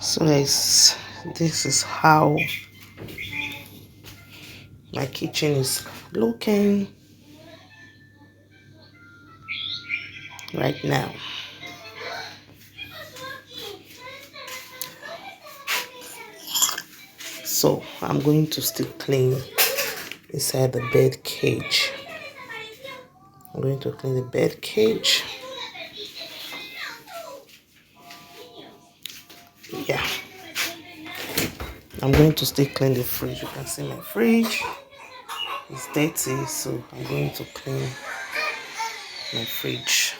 So guys, this is how my kitchen is looking right now. So I'm going to still clean inside the bed cage. I'm going to clean the bed cage. Yeah, I'm going to still clean the fridge. You can see my fridge is dirty, so I'm going to clean my fridge.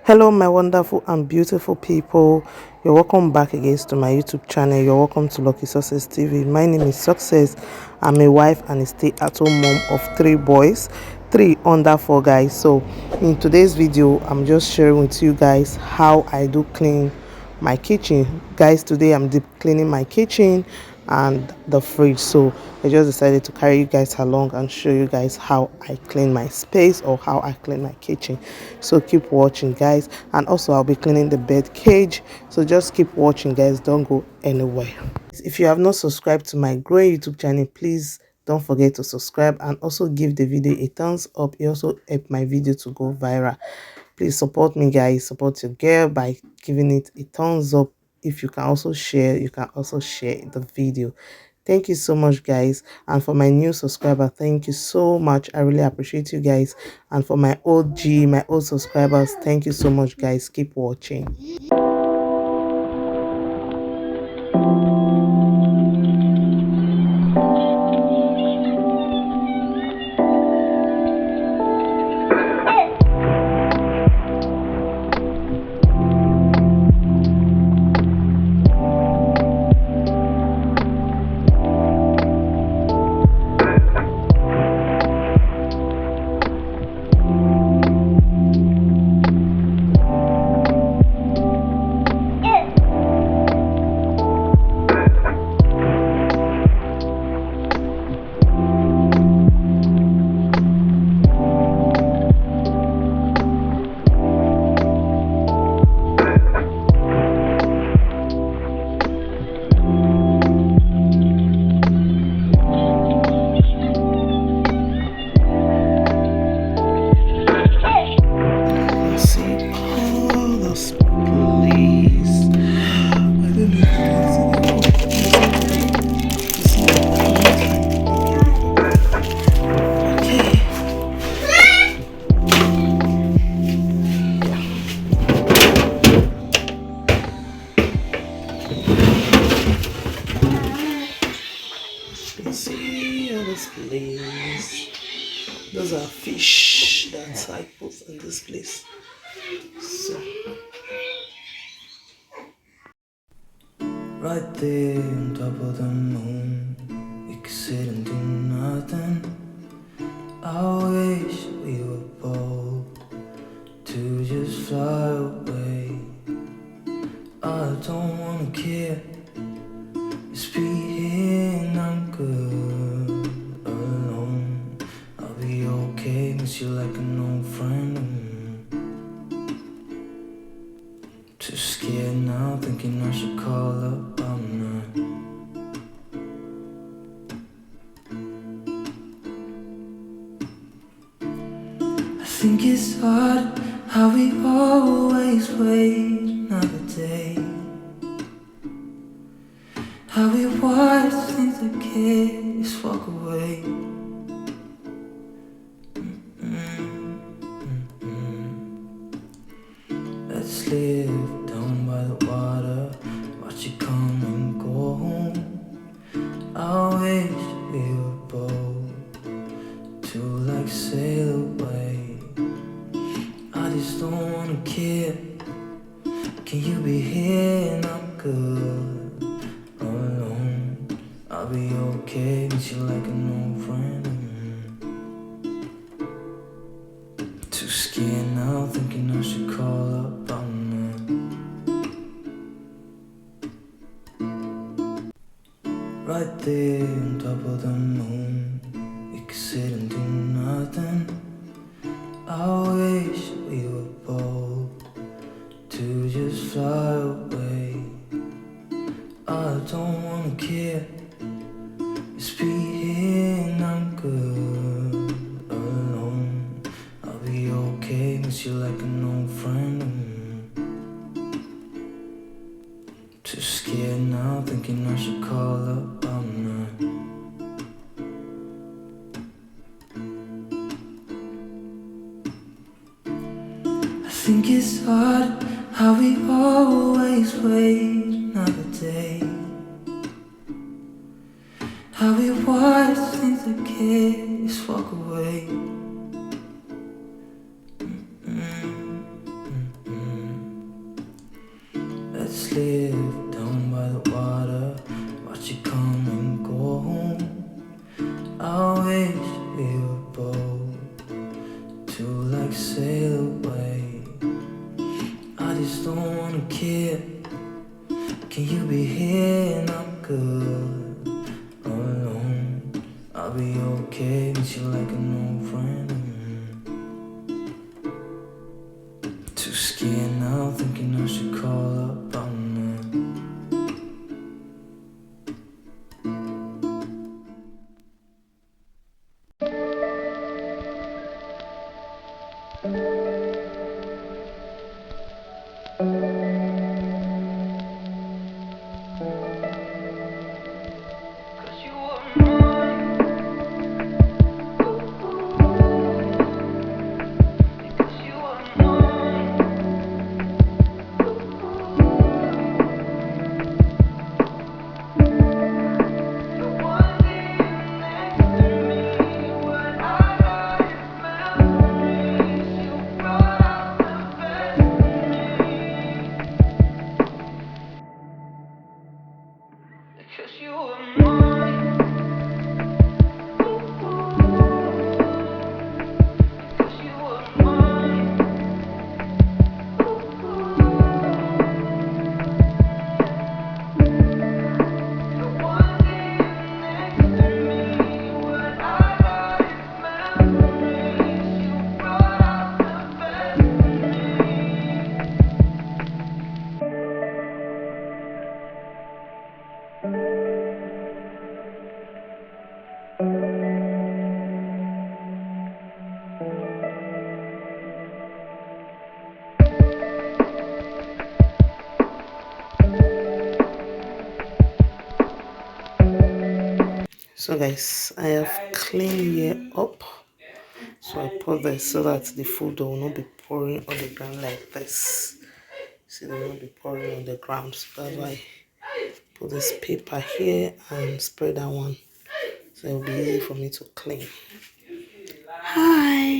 Hello my wonderful and beautiful people, you're welcome back again to my YouTube channel. You're welcome to Lucky Success TV. My name is Success. I'm a wife and a stay-at-home mom of 3 boys, 3 under 4 guys. So in today's video, I'm just sharing with you guys how I do clean my kitchen. Guys, today I'm deep cleaning my kitchen and the fridge, so I just decided to carry you guys along and show you guys how I clean my space or how I clean my kitchen. So keep watching guys, and also I'll be cleaning the bed cage, so just keep watching guys, don't go anywhere. If you have not subscribed to my growing YouTube channel, please don't forget to subscribe and also give the video a thumbs up. It also help my video to go viral. Please support me guys, support your girl by giving it a thumbs up. If you can also share, you can also share the video. Thank you so much guys. And for my new subscriber, thank you so much. I really appreciate you guys. And for my my old subscribers, thank you so much guys. Keep watching. See all this place. Those are fish that I put in this place. So right there on top of the moon, we could sit and do nothing. I wish we were bold to just fly away. I don't wanna care, just be here and I'm good alone. I'll be okay, miss you like an old friend. Too scared now, thinking I should call up all night. I think it's hard how we always wait another day, how we watch things that can't just walk away. Let's live down by the water, watch it come and go home. I wish we were bold to like sail away. I just don't wanna care. Can you be here and I'm good alone? I'll be okay, miss you like an old friend. Too scared now, thinking I should call up all night. Right there on top of the moon, we could sit and do nothing. think it's odd how we always wait another day, how we watch things that kids walk away. Let's live down by the water, watch it come and go home. I wish we were both to like sail away. I just don't wanna care. Can you be here and I'm good alone? I'll be okay, miss you like an old friend. Too scared now, thinking I should call up on them. So guys, I have cleaned here up, so I put this so that the food will not be pouring on the ground like this. See, they will not be pouring on the ground, so that's why I put this paper here and spread that one, so it will be easy for me to clean. Hi.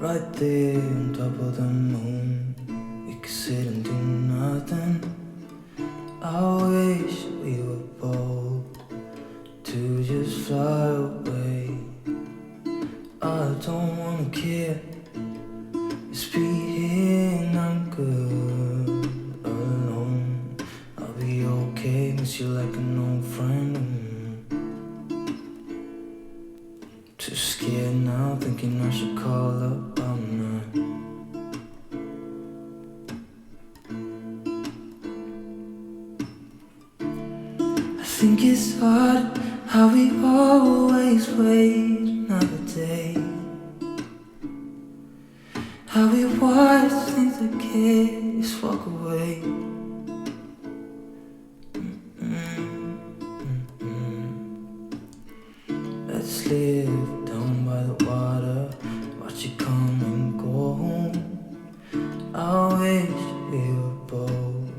Right there on top of the moon, we could sit and do nothing. I wish we were bold to just fly away. care. Just be here and I'm good alone. I'll be okay, miss you like an old friend. Too scared now, thinking I should call up. I'm not. I think it's hard how we always wait another day. How we watch things that can't just walk away. Let's live down by the water, watch it come and go home. I wish we were both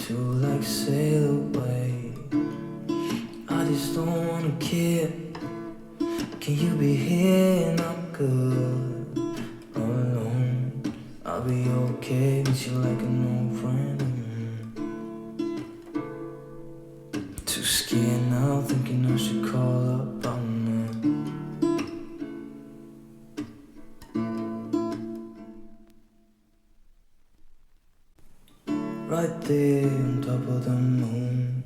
to like sail away. I just don't wanna care. Can you be here and I'm good alone? I'll be okay, miss you like an old friend. Too scared now, thinking I should call up. I'm not. Right there on top of the moon,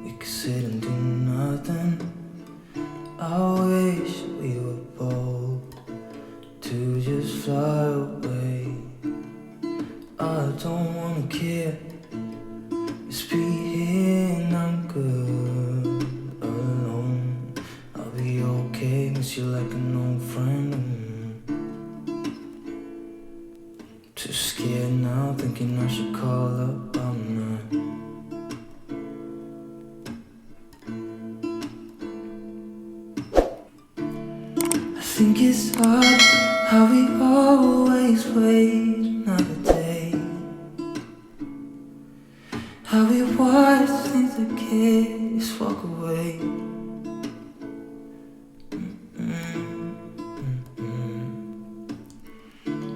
we could sit and do nothing. I wish we were bold to just fly away. I don't wanna care. Just be here and I'm good alone. I'll be okay, miss you like an old friend. Too scared now, thinking I should call up. I'm not. I think it's hard how we always wait another day. How we watch things that can't just walk away.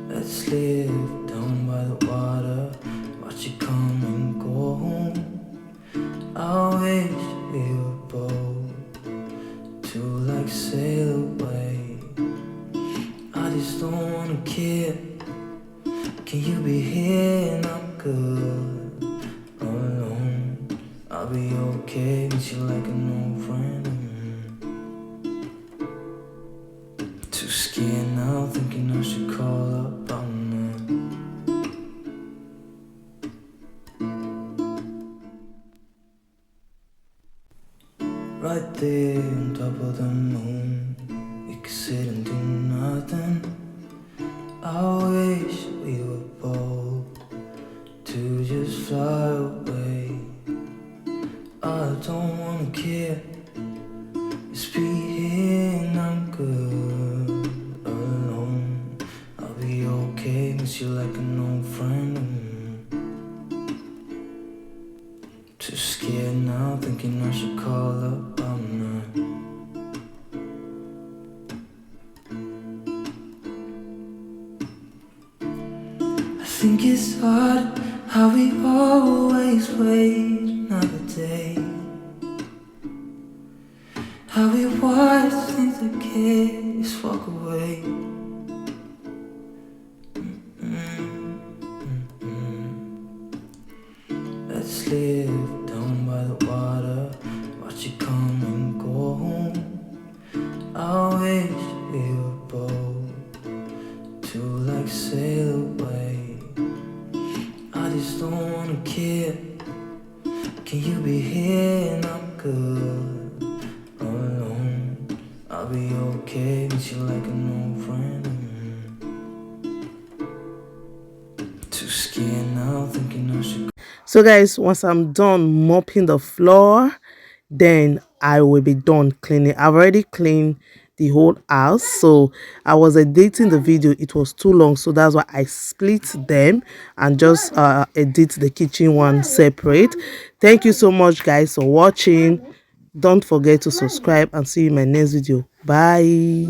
Let's live down by the water, watch it come and go home. I wish we were both to like sail away. I just don't wanna care. Can you be here and I'm good alone? I'll be okay, miss you like an old friend. Too scared now, thinking I should call up. I'm not. Right there on top of the moon, we could sit and do nothing. I wish we were bold to just fly away. I don't wanna care. Just be here and I'm good alone. I'll be okay, miss you like an old friend. Too scared now, thinking I should call up. I'm not. I think it's hard how we always wait another day. How we watch things that can't just walk away. Let's live down by the water, watch it come and go home. I wish we were both to like sail away. I just don't wanna care. Can you be here and I'm good alone? I'll be okay, miss you like an old friend. Too scared now, thinking I should. So guys, once I'm done mopping the floor, then I will be done cleaning. I've already cleaned the whole house, so I was editing the video. It was too long, so that's why I split them and just edit the kitchen one separate. Thank you so much guys for watching. Don't forget to subscribe and see you in my next video. Bye.